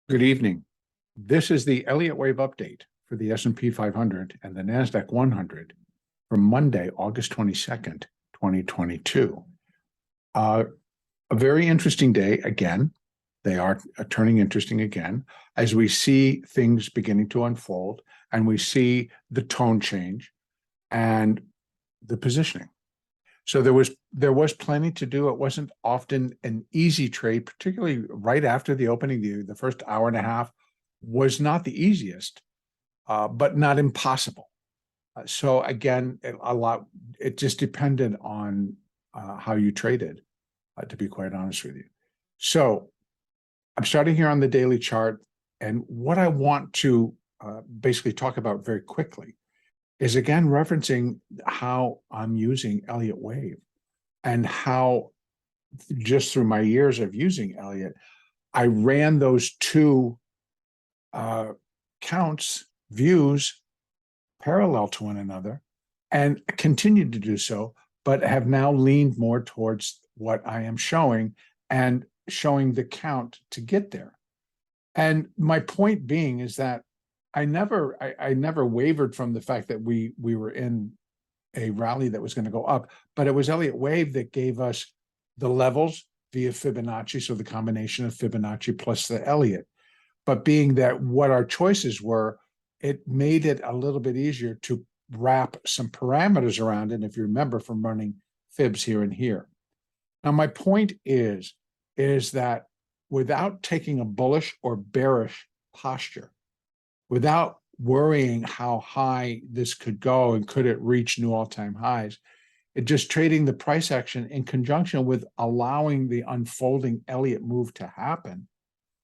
Good evening. This is the Elliott wave update for the S&P 500 and the Nasdaq 100 for Monday, August 22nd, 2022. A very interesting day again. They are turning interesting again as we see things beginning to unfold and we see the tone change and the positioning. So there was plenty to do. It wasn't often an easy trade, particularly right after the opening. The first hour and a half was not the easiest, but not impossible. So again, it just depended on how you traded, to be quite honest with you. So I'm starting here on the daily chart, and what I want to basically talk about very quickly is again referencing how I'm using Elliott wave and how just through my years of using Elliott, I ran those two views parallel to one another and continued to do so, but have now leaned more towards what I am showing and showing the count to get there. And my point being is that I never wavered from the fact that we were in a rally that was going to go up, but it was Elliott wave that gave us the levels via Fibonacci, so the combination of Fibonacci plus the Elliott. But being that what our choices were, it made it a little bit easier to wrap some parameters around it, if you remember from running fibs here and here. Now, my point is that without taking a bullish or bearish posture, without worrying how high this could go and could it reach new all-time highs, it just trading the price action in conjunction with allowing the unfolding Elliott move to happen,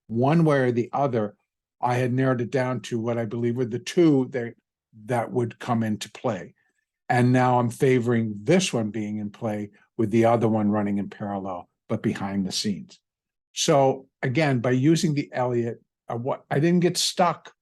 one way or the other, I had narrowed it down to what I believe were the two that would come into play. And now I'm favoring this one being in play with the other one running in parallel, but behind the scenes. So again, by using the Elliott, I didn't get stuck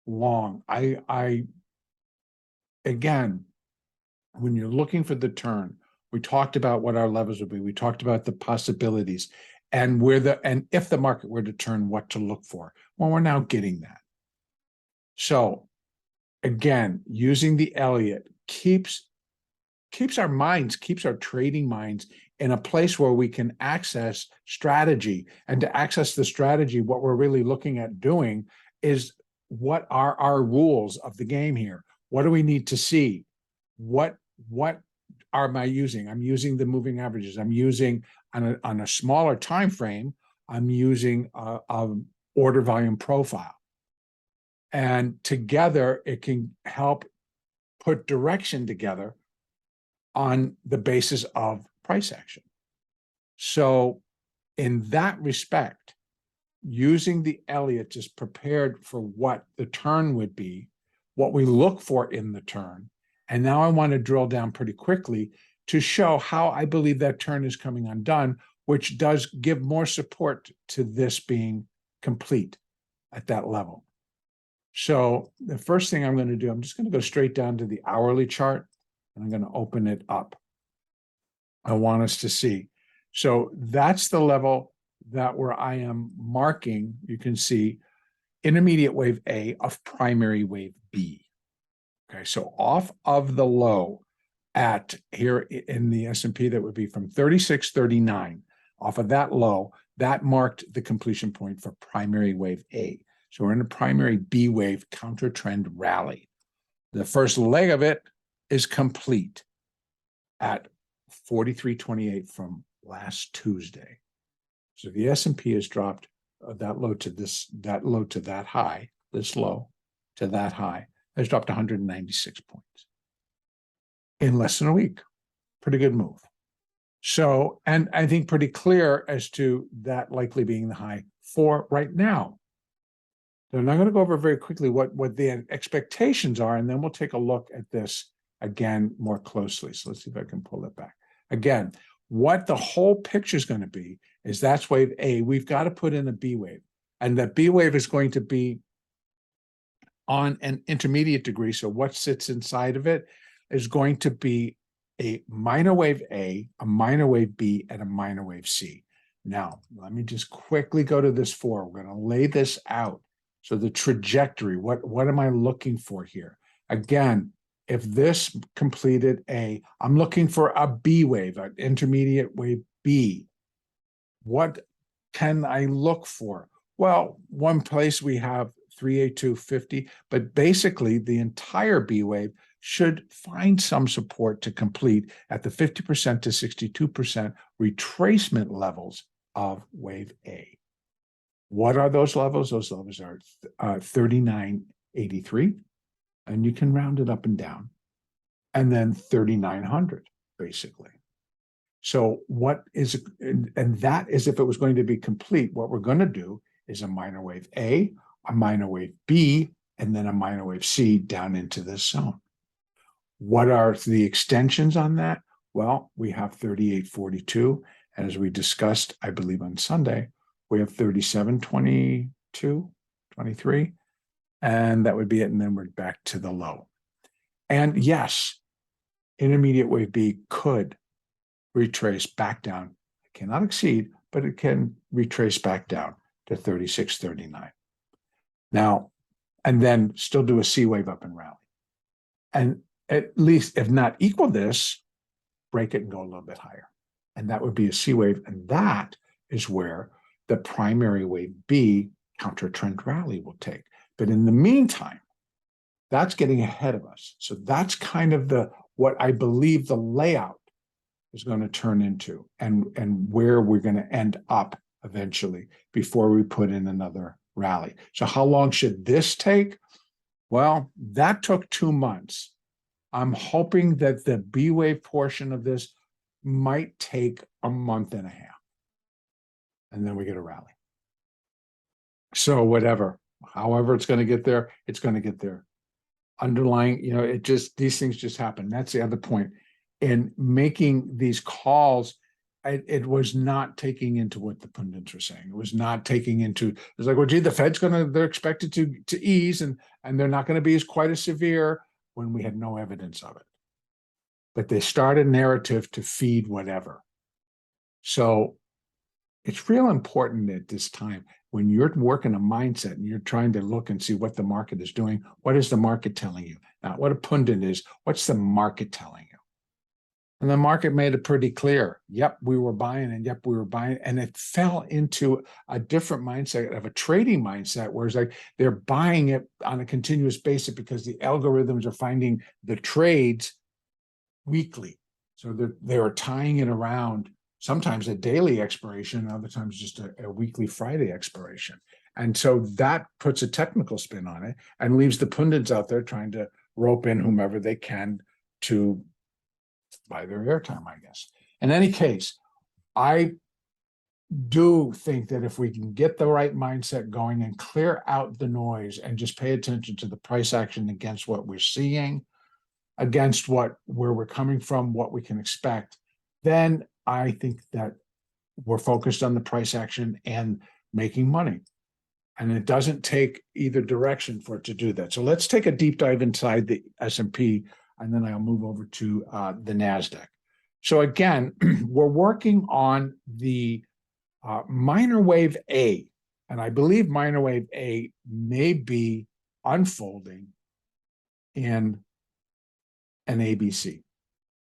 long. Again, when you're looking for the turn, we talked about what our levels would be. We talked about the possibilities and if the market were to turn, what to look for. Well, we're now getting that. So again, using the Elliott keeps our trading minds in a place where we can access strategy. And to access the strategy, what we're really looking at doing is what are our rules of the game here? What do we need to see? What am I using? I'm using the moving averages. I'm using on a smaller time frame, I'm using a order volume profile. And together, it can help put direction together on the basis of price action. So in that respect, using the Elliott is prepared for what the turn would be, what we look for in the turn. And now I want to drill down pretty quickly to show how I believe that turn is coming undone, which does give more support to this being complete at that level. So the first thing I'm going to do, I'm just going to go straight down to the hourly chart, and I'm going to open it up. I want us to see. So that's the level where I am marking, you can see, intermediate wave A of primary wave B. Okay, so off of the low at here in the S&P, that would be from 36.39. Off of that low, that marked the completion point for primary wave A. So we're in a primary B wave counter trend rally. The first leg of it is complete at 43.28 from last Tuesday. So the S&P has dropped that low to that high, this low to that high, has dropped 196 points in less than a week. Pretty good move. So, and I think pretty clear as to that likely being the high for right now. So I'm not going to go over very quickly what the expectations are, and then we'll take a look at this again more closely. So let's see if I can pull it back. Again, what the whole picture is going to be is that's wave A. We've got to put in a B wave, and that B wave is going to be on an intermediate degree. So what sits inside of it is going to be a minor wave A, a minor wave B, and a minor wave C. Now, let me just quickly go to this 4. We're going to lay this out. So the trajectory, what am I looking for here? Again, if this completed I'm looking for a B wave, an intermediate wave B. What can I look for? Well, one place we have 38250, but basically the entire B wave should find some support to complete at the 50% to 62% retracement levels of wave A. What are those levels? Those levels are 3983, and you can round it up and down, and then 3900, basically. So what is, and that is if it was going to be complete, what we're going to do is a minor wave A, a minor wave B, and then a minor wave C down into this zone. What are the extensions on that? Well, we have 3842. And as we discussed, I believe on Sunday, we have 3722, 23, and that would be it. And then we're back to the low. And yes, intermediate wave B could retrace back down. It cannot exceed, but it can retrace back down to 3639. Now, and then still do a C wave up and rally. And at least, if not equal this, break it and go a little bit higher. And that would be a C wave. And that is where the primary wave B counter trend rally will take. But in the meantime, that's getting ahead of us. So that's kind of what I believe the layout is going to turn into, and where we're going to end up eventually before we put in another rally. So how long should this take? Well, that took 2 months. I'm hoping that the B wave portion of this might take a month and a half, and then we get a rally. So however it's going to get there, it's going to get there. Underlying, these things just happen. That's the other point. In making these calls, it was not taking into what the pundits were saying. It was not taking into, it's like, well, gee, the Fed's they're expected to ease, and they're not going to be quite as severe, when we had no evidence of it. But they start a narrative to feed whatever. So it's real important at this time, when you're working a mindset and you're trying to look and see what the market is doing, what is the market telling you? Not what a pundit is, what's the market telling you? And the market made it pretty clear. Yep, we were buying, and yep, we were buying. And it fell into a different mindset of a trading mindset, where it's like they're buying it on a continuous basis because the algorithms are finding the trades weekly. So they were tying it around sometimes a daily expiration, other times just a weekly Friday expiration. And so that puts a technical spin on it and leaves the pundits out there trying to rope in whomever they can to buy their airtime, I guess. In any case, I do think that if we can get the right mindset going and clear out the noise and just pay attention to the price action against what we're seeing, against where we're coming from, what we can expect, then I think that we're focused on the price action and making money. And it doesn't take either direction for it to do that. So let's take a deep dive inside the S&P, and then I'll move over to the Nasdaq. So again, we're working on the minor wave A, and I believe minor wave A may be unfolding in an ABC.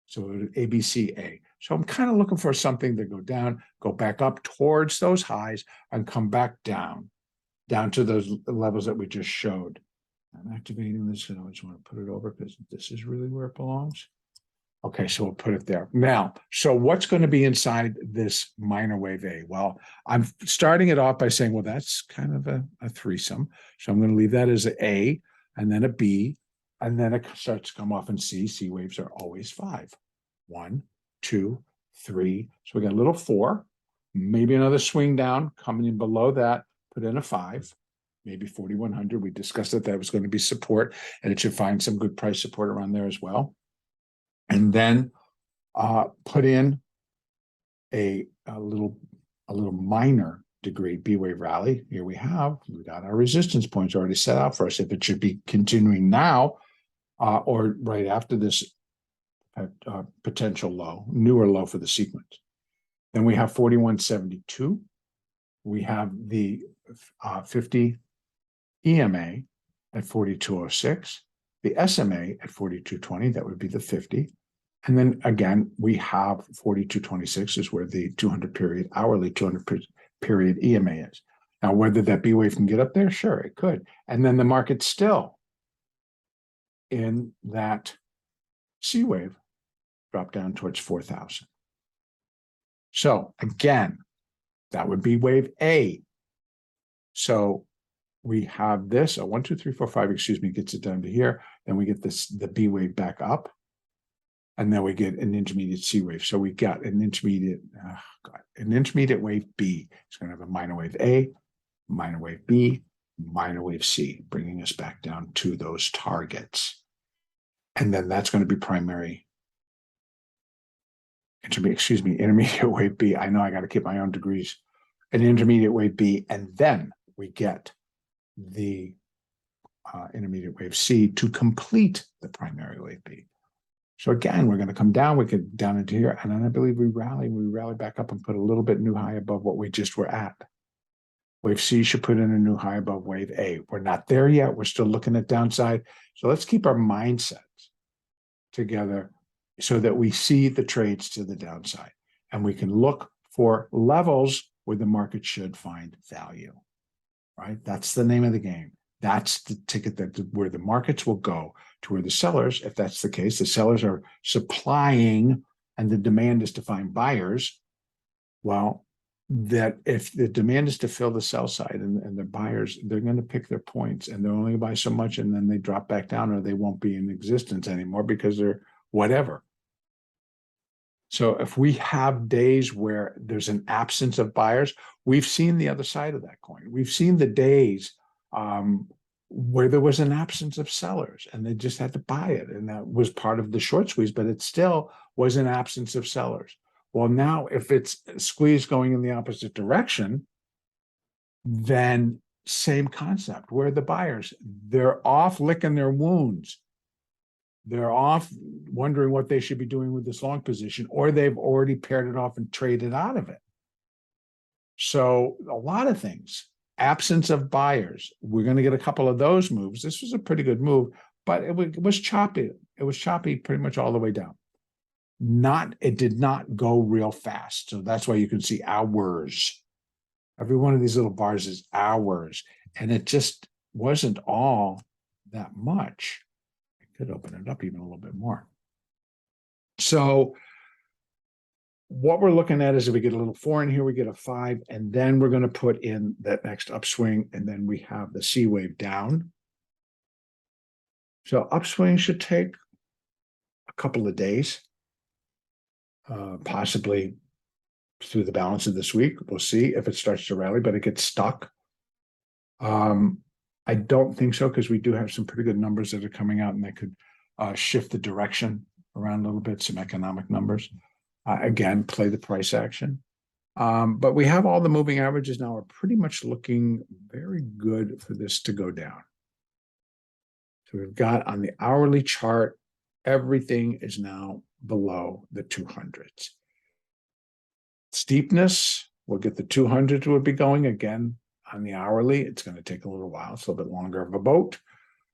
So ABCA. So I'm kind of looking for something to go down, go back up towards those highs, and come back down to those levels that we just showed. I'm activating this, and I just want to put it over because this is really where it belongs. Okay, so we'll put it there. Now, so what's going to be inside this minor wave A? Well, I'm starting it off by saying, well, that's kind of a threesome. So I'm going to leave that as an A, and then a B, and then it starts to come off in C. C waves are always 5. 1, 2, 3. So we got a little 4, maybe another swing down, coming in below that, put in a 5. Maybe 4,100. We discussed that was going to be support, and it should find some good price support around there as well. And then put in a little minor degree B wave rally. Here we got our resistance points already set out for us. If it should be continuing now or right after this potential low, newer low for the sequence. Then we have 41.72. We have the 50 EMA at 42.06, the SMA at 42.20, that would be the 50. And then again, we have 42.26 is where the 200 period, hourly 200 period EMA is. Now, whether that B wave can get up there, sure, it could. And then the market's still in that C wave, drop down towards 4,000. So again, that would be wave A. So we have this, 1, 2, 3, 4, 5, excuse me, gets it down to here. Then we get this, the B wave back up. And then we get an intermediate C wave. So we got an intermediate, an intermediate wave B. It's going to have a minor wave A, minor wave B, minor wave C, bringing us back down to those targets. And then that's going to be primary, intermediate wave B. I know I got to keep my own degrees. An intermediate wave B, and then we get the intermediate wave C to complete the primary wave B. So again, we're going to come down, we get down into here, and then I believe we rally back up and put a little bit new high above what we just were at. Wave C should put in a new high above wave A. We're not there yet. We're still looking at downside. So let's keep our mindsets together so that we see the trades to the downside. And we can look for levels where the market should find value, right? That's the name of the game. That's the ticket where the markets will go to where the sellers, if that's the case, the sellers are supplying and the demand is to find buyers. Well, that if the demand is to fill the sell side and the buyers, they're going to pick their points and they're only going to buy so much and then they drop back down or they won't be in existence anymore because they're whatever. So if we have days where there's an absence of buyers, we've seen the other side of that coin. We've seen the days where there was an absence of sellers and they just had to buy it. And that was part of the short squeeze, but it still was an absence of sellers. Well, now if it's squeeze going in the opposite direction, then same concept. Where are the buyers? They're off licking their wounds. They're off wondering what they should be doing with this long position, or they've already paired it off and traded out of it. So a lot of things. Absence of buyers. We're going to get a couple of those moves. This was a pretty good move, but it was choppy. It was choppy pretty much all the way down. It did not go real fast. So that's why you can see hours. Every one of these little bars is hours. And it just wasn't all that much. I could open it up even a little bit more. So what we're looking at is if we get a little 4 in here, we get a 5, and then we're going to put in that next upswing, and then we have the C wave down. So upswing should take a couple of days, possibly through the balance of this week. We'll see if it starts to rally, but it gets stuck. I don't think so, because we do have some pretty good numbers that are coming out, and they could shift the direction around a little bit, some economic numbers. Again, play the price action. But we have all the moving averages now are pretty much looking very good for this to go down. So we've got on the hourly chart, everything is now below the 200s. Steepness, we'll get the 200 would be going again on the hourly. It's going to take a little while. It's a little bit longer of a boat,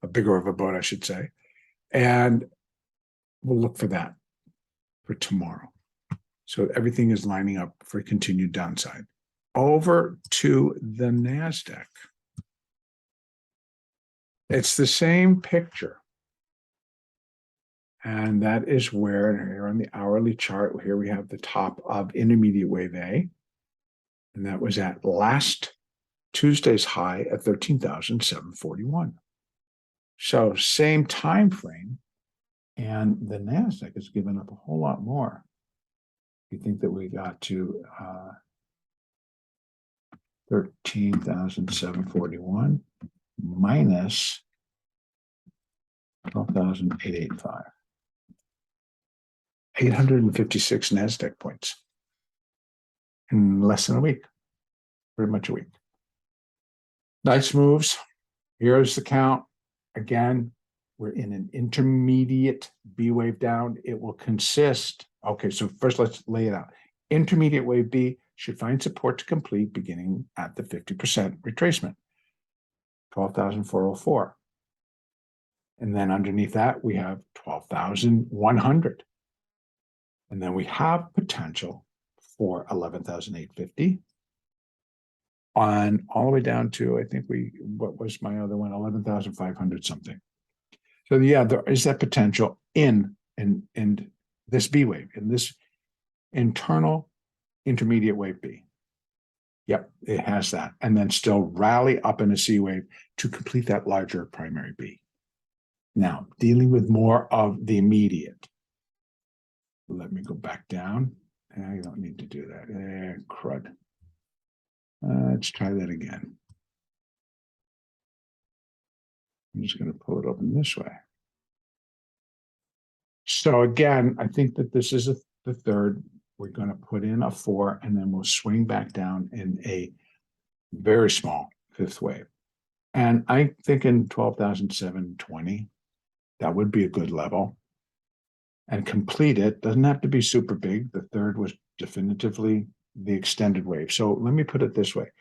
a bigger of a boat, I should say. And we'll look for that for tomorrow. So everything is lining up for continued downside. Over to the Nasdaq. It's the same picture. And that is where, here on the hourly chart, here we have the top of intermediate wave A. And that was at last Tuesday's high at 13,741. So same time frame. And the Nasdaq has given up a whole lot more. You think that we got to 13,741 minus 12,885. 856 Nasdaq points in less than a week, pretty much a week. Nice moves. Here's the count. Again, we're in an intermediate B wave down. It will consist. Okay, so first let's lay it out. intermediate wave B should find support to complete beginning at the 50% retracement, 12,404. And then underneath that, we have 12,100. And then we have potential for 11,850 on all the way down to, I think what was my other one, 11,500 something. So yeah, there is that potential in this B wave, in this internal intermediate wave B. Yep, it has that. And then still rally up in a C wave to complete that larger primary B. Now, dealing with more of the immediate. Let me go back down. I don't need to do that. Crud. Let's try that again. I'm just going to pull it open this way. So again, I think that this is the third. We're going to put in a 4, and then we'll swing back down in a very small fifth wave. And I'm thinking 12,720. That would be a good level. And complete it. Doesn't have to be super big. The third was definitively the extended wave. So let me put it this way.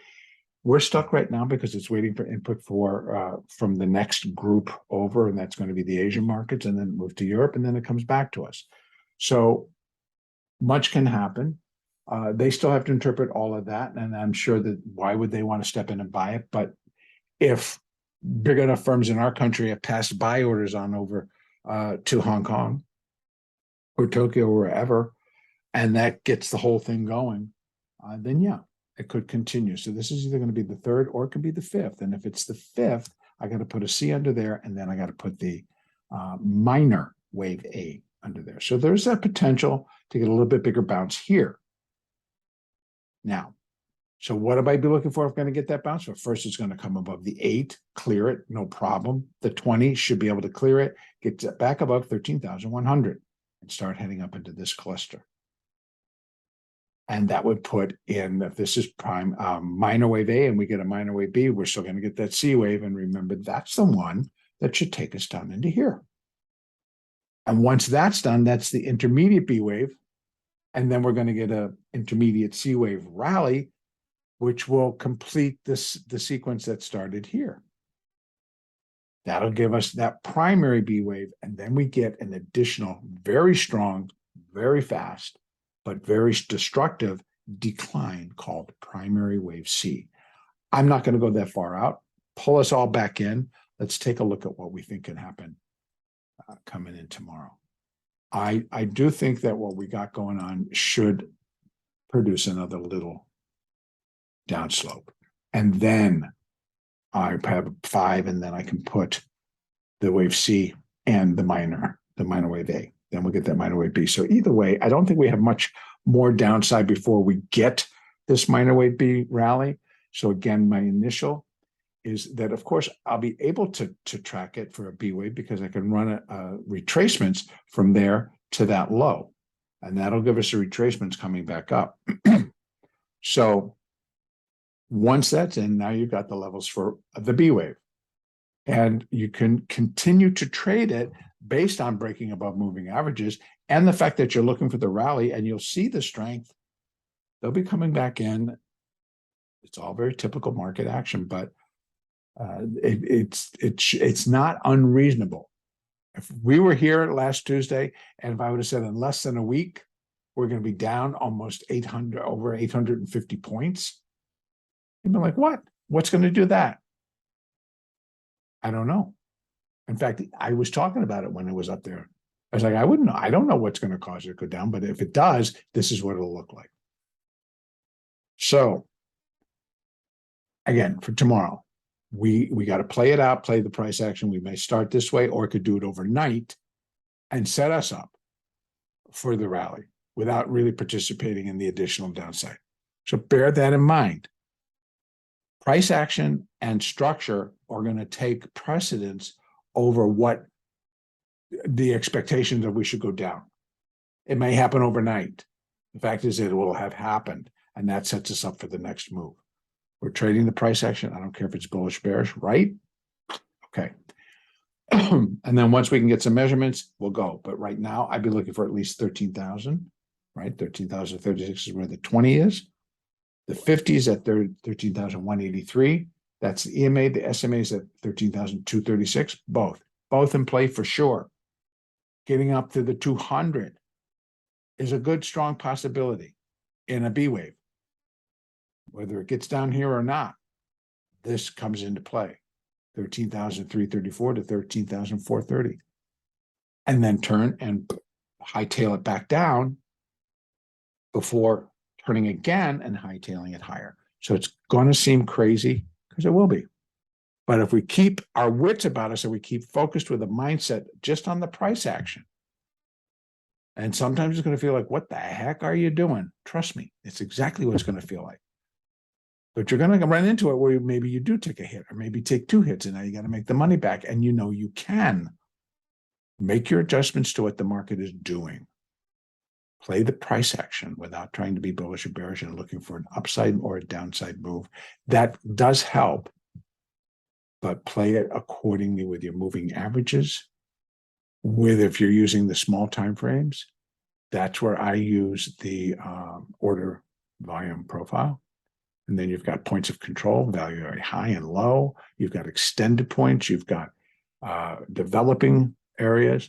We're stuck right now because it's waiting for input from the next group over, and that's going to be the Asian markets, and then move to Europe, and then it comes back to us. So much can happen. They still have to interpret all of that, and I'm sure that why would they want to step in and buy it? But if big enough firms in our country have passed buy orders on over to Hong Kong or Tokyo or wherever, and that gets the whole thing going, then yeah, it could continue. So this is either going to be the third or it could be the fifth. And if it's the fifth, I got to put a C under there, and then I got to put the minor wave A under there. So there's that potential to get a little bit bigger bounce here. Now, so what am I be looking for if I'm going to get that bounce? Well, first, it's going to come above the 8, clear it, no problem. The 20 should be able to clear it, get back above 13,100, and start heading up into this cluster. And that would put in, if this is prime minor wave A and we get a minor wave B, we're still going to get that C wave. And remember, that's the one that should take us down into here. And once that's done, that's the intermediate B wave. And then we're going to get an intermediate C wave rally, which will complete the sequence that started here. That'll give us that primary B wave. And then we get an additional, very strong, very fast, but very destructive decline called primary wave C. I'm not going to go that far out. Pull us all back in. Let's take a look at what we think can happen coming in tomorrow. I do think that what we got going on should produce another little downslope. And then I have 5, and then I can put the wave C and the minor wave A. Then we'll get that minor wave B. So either way, I don't think we have much more downside before we get this minor wave B rally. So again, my initial is that, of course, I'll be able to track it for a B wave because I can run retracements from there to that low. And that'll give us the retracements coming back up. So once that's in, now you've got the levels for the B wave. And you can continue to trade it based on breaking above moving averages and the fact that you're looking for the rally, and you'll see the strength. They'll be coming back in. It's all very typical market action, but it's not unreasonable. If we were here last Tuesday, and if I would have said in less than a week, we're going to be down almost 800, over 850 points, you'd be like, what? What's going to do that? I don't know. In fact, I was talking about it when it was up there. I was like, I wouldn't know. I don't know what's going to cause it to go down, but if it does, this is what it'll look like. So again, for tomorrow, we got to play it out, play the price action. We may start this way, or it could do it overnight and set us up for the rally without really participating in the additional downside. So bear that in mind. Price action and structure are going to take precedence over what the expectation that we should go down. It may happen overnight. The fact is, it will have happened, and that sets us up for the next move. We're trading the price action. I don't care if it's bullish, bearish, right? Okay. And then once we can get some measurements, we'll go. But right now, I'd be looking for at least 13,000. right? 13,036 is where the 20 is. The 50 is at 13,183. That's the EMA. The SMA is at 13,236. Both in play for sure. Getting up to the 200 is a good, strong possibility in a B wave. Whether it gets down here or not, this comes into play. 13,334 to 13,430. And then turn and hightail it back down before turning again and hightailing it higher. So it's going to seem crazy because it will be. But if we keep our wits about us and we keep focused with a mindset just on the price action, and sometimes it's going to feel like, what the heck are you doing? Trust me, it's exactly what it's going to feel like. But you're going to run into it where maybe you do take a hit or maybe take 2 hits and now you got to make the money back. And you know you can make your adjustments to what the market is doing. Play the price action without trying to be bullish or bearish and looking for an upside or a downside move. That does help, but play it accordingly with your moving averages. If you're using the small time frames, that's where I use the order volume profile. And then you've got points of control, value very high and low. You've got extended points. You've got developing areas.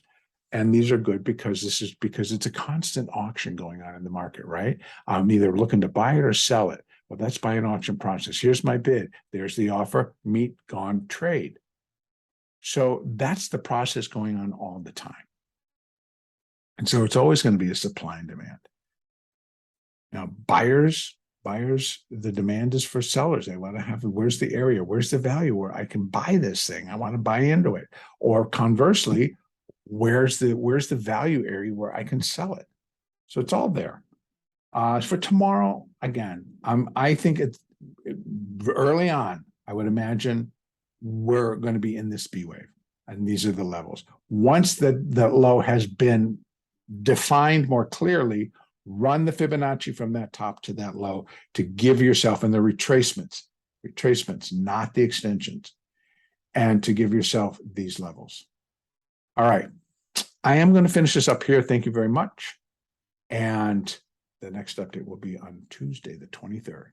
And these are good because it's a constant auction going on in the market, right? I'm either looking to buy it or sell it. Well, that's by an auction process. Here's my bid. There's the offer, meet, gone, trade. So that's the process going on all the time. And so it's always going to be a supply and demand. Now, buyers, the demand is for sellers. They want to have, where's the area? Where's the value where I can buy this thing? I want to buy into it. Or conversely, where's the value area where I can sell it? So it's all there. For tomorrow, again, I think it's early on, I would imagine we're going to be in this B wave. And these are the levels. Once the low has been defined more clearly, run the Fibonacci from that top to that low to give yourself, and the retracements, not the extensions, and to give yourself these levels. All right. I am going to finish this up here. Thank you very much. And the next update will be on Tuesday, the 23rd.